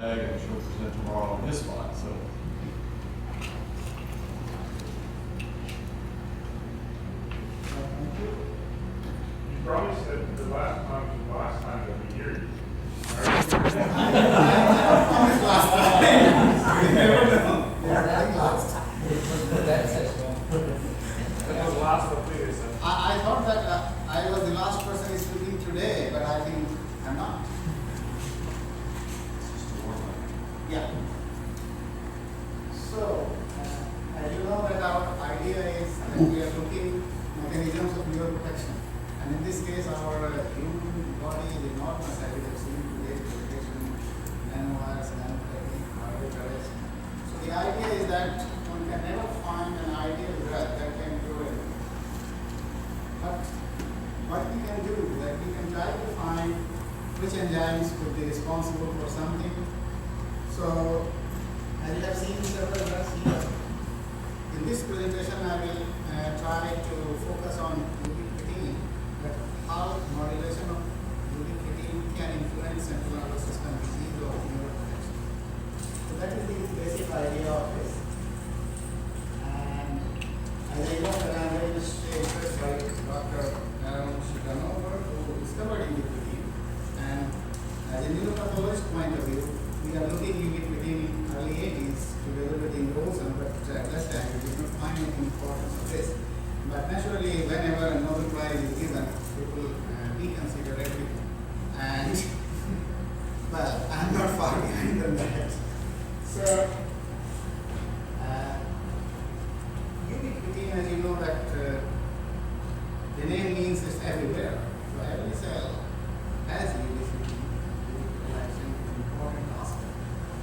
And she'll present tomorrow on his spot, so. You probably said the last time was the last time that we hear you. I thought that I was the last person speaking today, but I think I'm not. Yeah. So, as you know that our idea is that we are looking mechanisms of neuroprotection. And in this case, our human body is enormous, as we have seen today, protection, nanovirus, nanotechnique, arbitrage. So the idea is that one can never find an ideal drug that can do it. But what we can do is that we can try to find which enzymes could be responsible for something. So, as you have seen several drugs here, in this presentation I will try to focus on ubiquitin, that how modulation of ubiquitin can influence central nervous system disease or neuroprotection. So that is the basic idea of this. And as I know that I am very much impressed by Dr. Sharma, who discovered ubiquitin. And as a neuropathologist point of view, we are looking ubiquitin in early 80s together with erosion, but at that time we did not find any importance of this. But naturally, whenever a Nobel Prize is given, people reconsider everything. And, well, I'm not far behind than that. So, ubiquitin, as you know, that the name means it's everywhere. So every cell has ubiquitin. Ubiquitin is an important aspect.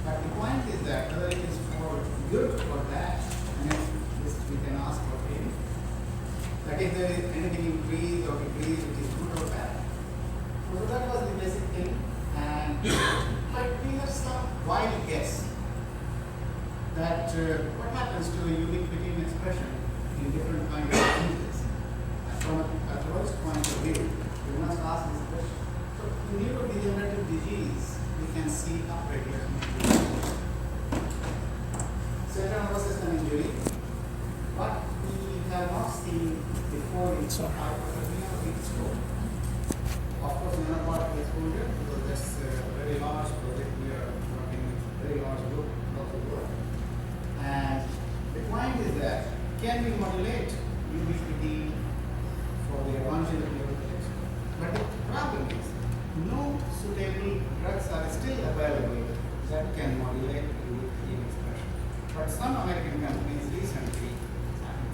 But the point is that whether it is for good or bad, and this we can ask for him, that if there is anything increase or decrease, it is good or bad. So that was the basic thing. And but we have some wild guess that what happens to ubiquitin expression in different kinds of diseases. From a pathologist point of view, we must ask this question. So in neurodegenerative disease, we can see upregulation of ubiquitin. Central nervous system injury, what we have not seen before in hypertrophy or heat stroke. Of course, nanoparticle exposure, because that's a very large project. We are working with a very large group of the work. And the point is that can we modulate ubiquitin for the advantage of neuroprotection? But the problem is no suitable drugs are still available that can modulate ubiquitin expression. But some American companies recently,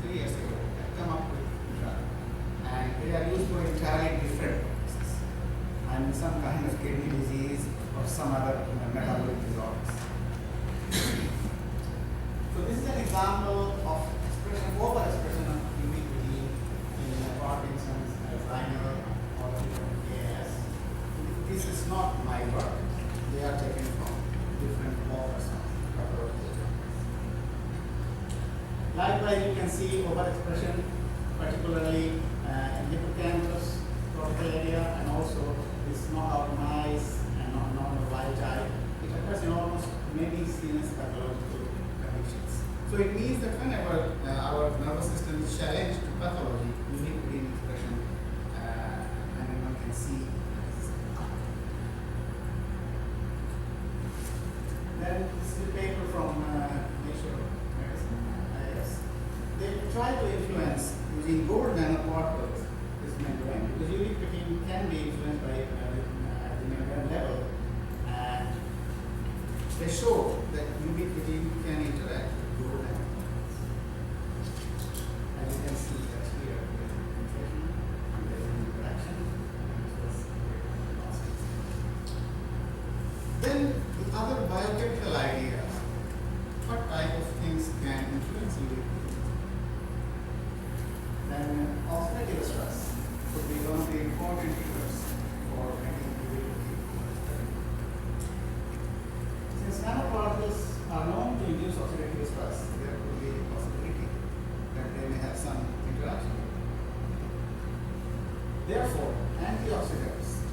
3 years ago, have come up with a drug. And they are used for entirely different purposes. And some kind of kidney disease or some other metabolic disorders. So this is an example of overexpression of ubiquitin in Parkinson's, Alzheimer's, or ALS. This is not my work. They are taken from different authors. Likewise, you can see overexpression, particularly in hippocampus, cortical area, and also is not optimized and not normal wild type. It occurs in almost many CNS pathological conditions. So it means that whenever our nervous system is challenged to pathology, ubiquitin expression, and then one can see this. Then this is a paper from Nature Medicine, IS. They try to influence using gold nanoparticles this membrane, because ubiquitin can be influenced by at the membrane level, and they show that ubiquitin can interact with gold nanoparticles. As you can see that here, there is an infection, and there is an interaction, and this was last. Then the other biochemical ideas, what type of things can influence ubiquitin? Then oxidative stress could be one of the important triggers for making ubiquitin. Since nanoparticles are known to induce oxidative stress, there could be a possibility that they may have some interaction. Therefore, antioxidants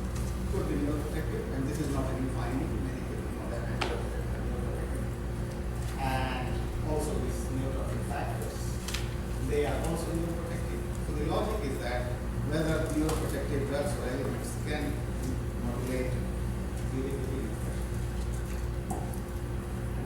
could be neuroprotective, and this is not a new finding. Many people know that.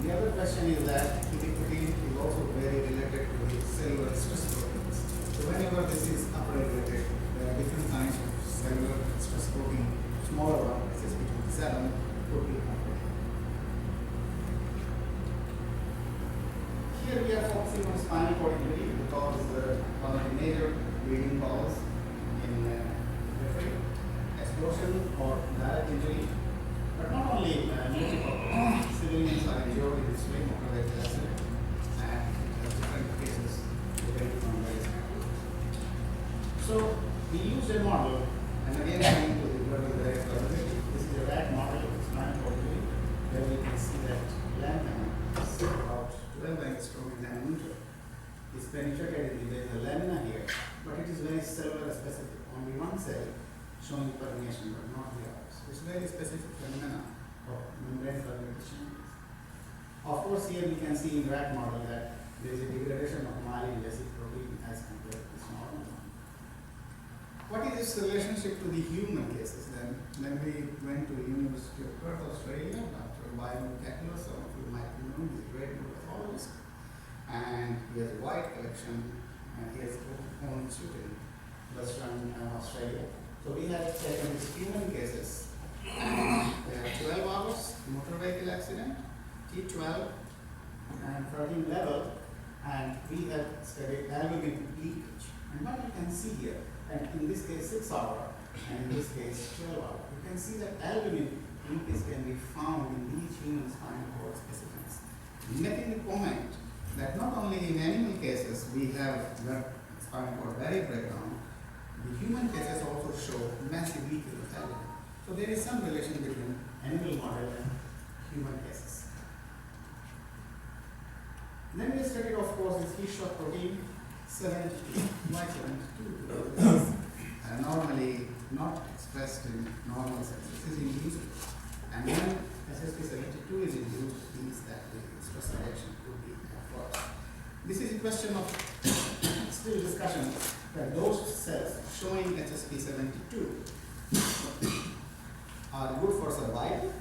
The other question is that ubiquitin is also very related to the cellular stress proteins. So whenever this is upregulated, there are different kinds of cellular stress protein, smaller one, SSP27, could be upregulated. Here we are focusing on spinal cord injury because one of the major bleeding causes in periphery, explosion or direct injury, but not only multiple civilians are injured in this way, motor vehicle accident, and it has different cases depending on where it's happening. So we used a model, and again coming to the blood direct probability. This is a rat model of spinal cord injury, where we can see that lamina is about 12 angstrom in diameter. It's penetrated in the lamina here, but it is very cellular specific. Only one cell showing permeation, but not the others. It's very specific phenomena of membrane permeation. Of course, here we can see in rat model that there is a degradation of myelin basic protein as compared to this normal one. What is its relationship to the human cases then? When we went to the University of Perth, Australia, Dr. Ubiquitin, some of you might know, he's a great nephrologist, and he has a wide collection, and he has own institute in Western Australia. So we have taken these human cases, and there are 12 hours motor vehicle accident, T12 and 13 level, and we have studied albumin leakage. And what you can see here, and in this case 6 hour, and in this case 12 hour, you can see that albumin leakage can be found in these human spinal cord specimens, making the point that not only in animal cases we have blood spinal cord barrier breakdown, the human cases also show massive leakage of albumin. So there is some relation between animal model and human cases. Then we studied, of course, this heat shock protein 72. Why 72? Because this is normally not expressed in normal cells. This is induced. And when SSP72 is induced, means that the stress reaction could be occurred. This is a question of still discussion that those cells showing SSP72 are good for survival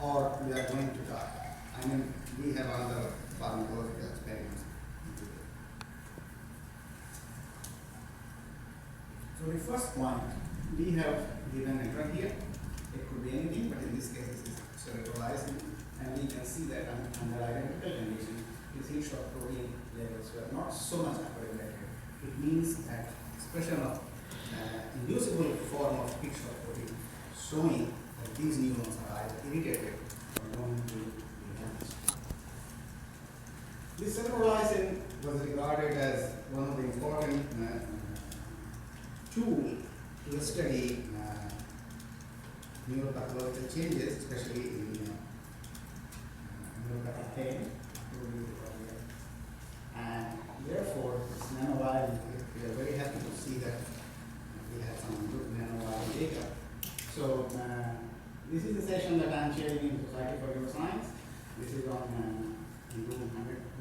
or we are going to die. I mean, we have other pharmacological experiments. So the first point, we have given a drug here. It could be anything, but in this case, this is cerebralizing, and we can see that under identical condition, these heat shock protein levels were not so much upregulated. It means that expression of inducible form of heat shock protein showing that these neurons are either irritated or going to be damaged. This cerebralizing was regarded as one of the important tools to study neuropathological changes, especially in neuropathic pain. And therefore, this nanoviral, we are very happy to see that we have some good nanoviral data. So this is the session that I am chairing in Society for Neuroscience. This is on room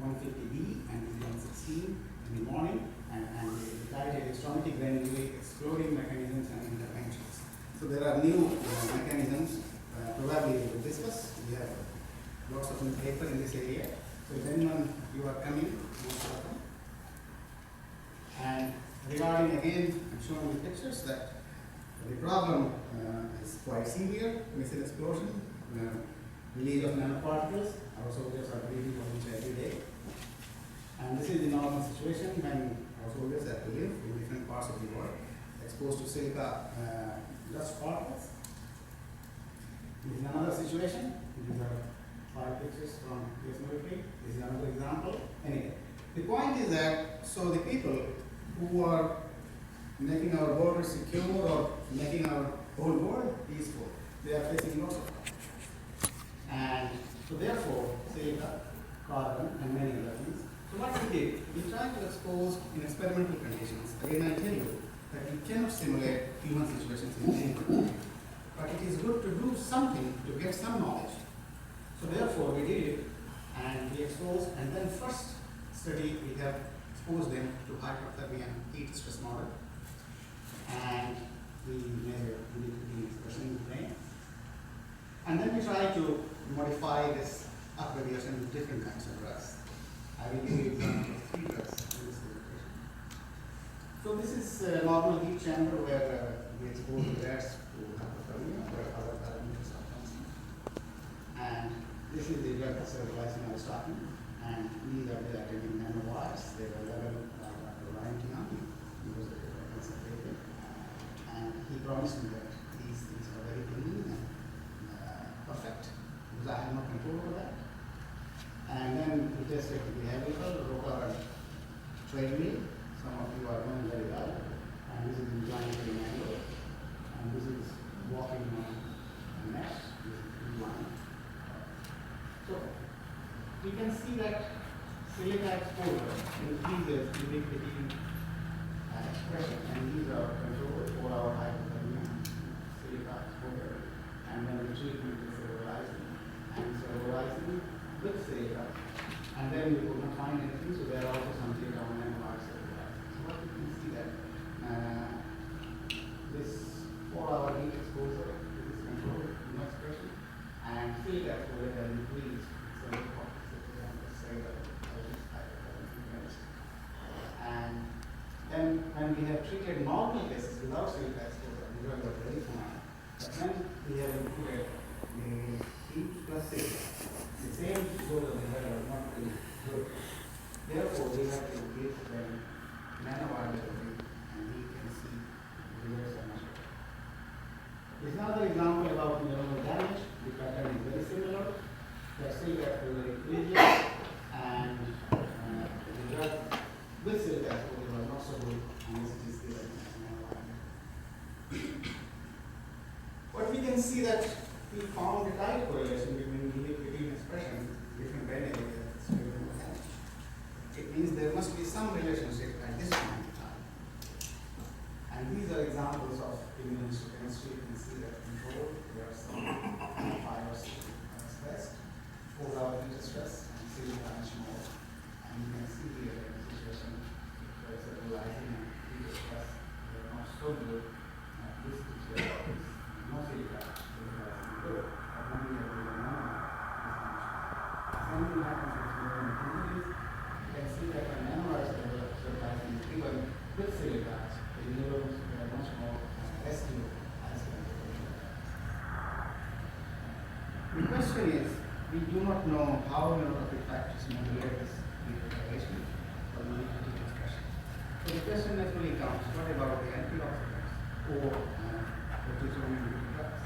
150B and this is on 16 in the morning. And the title is Traumatic Brain Injury, Exploring Mechanisms and Interventions. So there are new mechanisms probably we will discuss. We have lots of new paper in this area. So if anyone you are coming, most welcome. And regarding again, I'm showing the pictures that the problem is quite severe, missile explosion, release of nanoparticles. Our soldiers are breathing almost every day. And this is the normal situation when our soldiers have to live in different parts of the world, exposed to silica dust particles. This is another situation. These are 5 pictures from US military. This is another example. Anyway, the point is that so the people who are making our borders secure or making our whole world peaceful, they are facing lots of problems. And so therefore, silica, carbon, and many other things. So what we did, we tried to expose in experimental conditions. Again, I tell you that you cannot simulate human situations in any, but it is good to do something to get some knowledge. So therefore, we did it, and we exposed, and then first study we have exposed them to hypothermia and heat stress model, and we measure ubiquitin expression in the brain, and then we try to modify this upregulation with different kinds of drugs. I will give you example of 3 drugs in this presentation. So this is a normal heat chamber where we expose the rats to hypothermia or other parameters of function. And this is the drug sterilizing I was talking. And these are the attending nanowires. They were level Ryan Tiani because they were concentrated. And he promised me that these things are very clean and perfect because I have no control over that. And then we tested the behavioral, Roca and Treadmill. Some of you are knowing very well. And this is inclined to an angle. And this is walking on a mesh. This is inclined. So we can see that silica exposure increases ubiquitin expression, and these are controlled for our hypothermia silica exposure. And then the treatment is sterilizing and sterilizing with silica. And then we could not find anything, so there are also some data on NMR sterilizing. So what you can see that this 4-hour heat exposure is controlled in expression, and silica exposure has increased. And then when we have treated normal cases without silica exposure, the drug was very fine. But when we have included the heat plus silica, the same exposure of the drug was not really good. Therefore, we have to give them nanowire therapy, and we can see the results are much better. This is another example about neuronal damage. The pattern is very similar. The silica exposure increases, and the drug with silica exposure was not so good, and this is given as nanowire. But we can see that we found a tight correlation between ubiquitin expression in different brain areas. It means there must be some relationship at this point in time. And these are examples of immunohistochemistry. You can see that control. There are some 5 or 6 stress, 4-hour heat stress, and silica much more. And you can see here in the situation there is a rising and heat stress. They are not so good. This situation is no silica. Silica is good. But when we have the nanowire, same thing happens with neural injuries. You can see that when nanowires are sterilizing even with silica, the neurons are much more rescue as compared. The question is, we do not know how neurotrophic factors modulate this degradation or ubiquitin expression. So the question naturally comes, what about the antioxidants or proteasome-inhibiting drugs?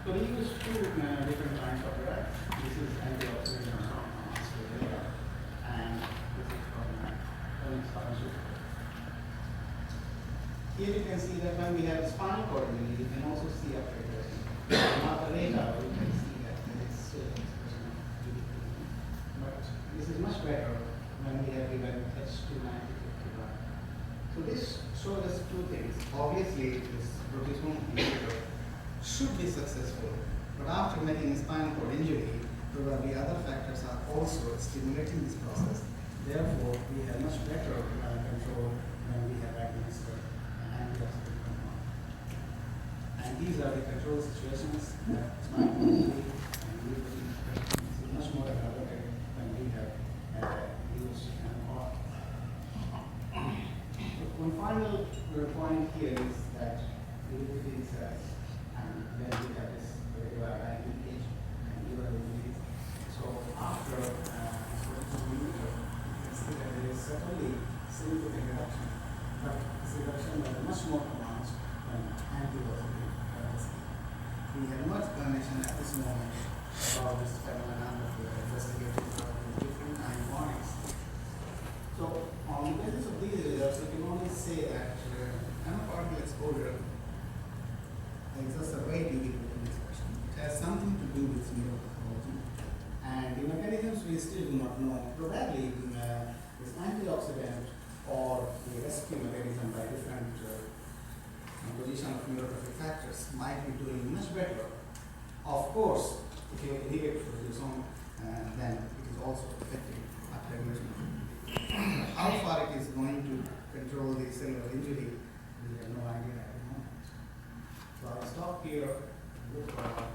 So we use 2 different kinds of drugs. This is antioxidant from Australia, and this is from pharmaceutical. Here you can see that when we have spinal cord injury, you can also see upregulation. Now later we can see that there is still expression of ubiquitin. But this is much better when we have given H29051. So this shows us 2 things. Obviously, this proteasome inhibitor should be successful, but after making a spinal cord injury, probably other factors are also stimulating this process. Therefore, we have much better control when we have administered an antioxidant compound. And these are the control situations that spinal cord injury and ubiquitin expression is much more elevated when we have used an OR. So one final point here is that ubiquitin cells, and then we have this regular linkage and liver disease. So after you can see that there is certainly significant reduction, but this reduction was much more pronounced than antioxidant therapy. We have no explanation at this moment about this phenomenon that we have investigated with different time points. So on the basis of these results, we can only say that nanoparticle exposure exacerbate ubiquitin expression. It has something to do with neuropathology. And the mechanisms we still do not know. Probably this antioxidant or the rescue mechanism by different composition of neurotrophic factors might be doing much better. Of course, if you inhibit proteasome, then it is also affecting upregulation. How far it is going to control the cellular injury, we have no idea at the moment. So I'll stop here and look for questions.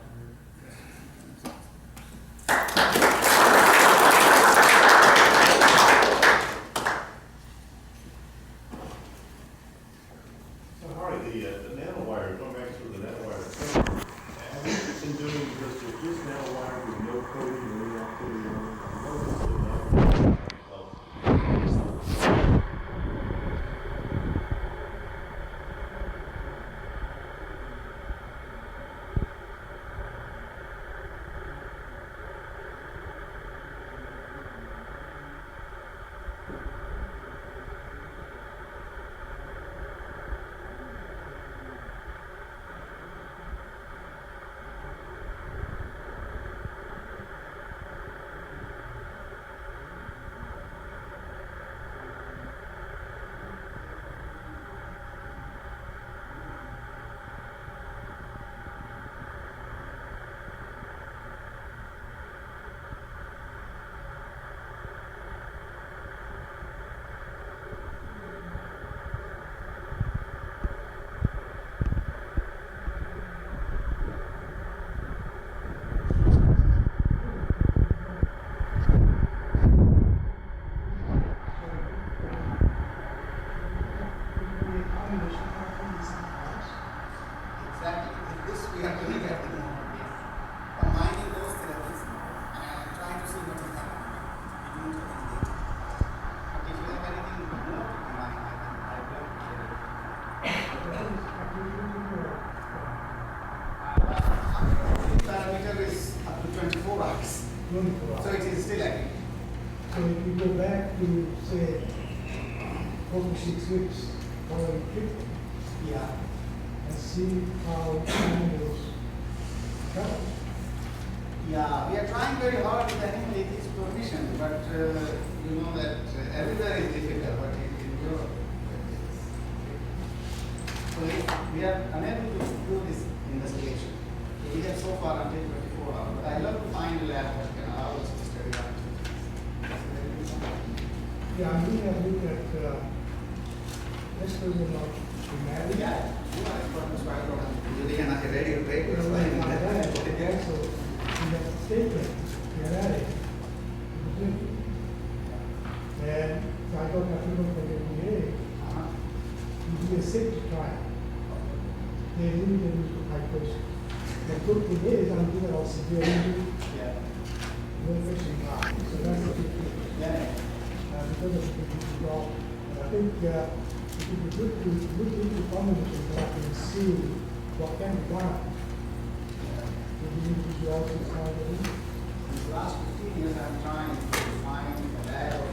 Exactly. In this we are doing at the moment. Yes. Combining those therapies and trying to see what is happening. We don't have any data. But if you have anything more to combine, I'd love to share it. The parameter is up to 24 hours. 24 hours. So it is still active. So if you go back to, say, 4 to 6 weeks following treatment Yeah. and see how animals travel. Yeah, we are trying very hard with animal ethics permission, but you know that everywhere is difficult, but in Europe, so we are unable to do this investigation. So we have so far until 24 hours, but I love to find a lab that can allow us to study that. Yeah, I'm looking at this person not married. Yeah, you are expert in spinal program. You can have radio papers. So in that statement, you're adding, and so I got my people from the FDA, Uh-huh. you do a safety trial. They really didn't use for high dose. The good thing is, I'm doing all severe injury, Yeah. no fishing high. So that's a big thing. Yeah. Because of the big problem. And I think it would be good to look into combination therapy and see what can be done. So we need to also find a In the last 15 years, I'm trying to find a lab of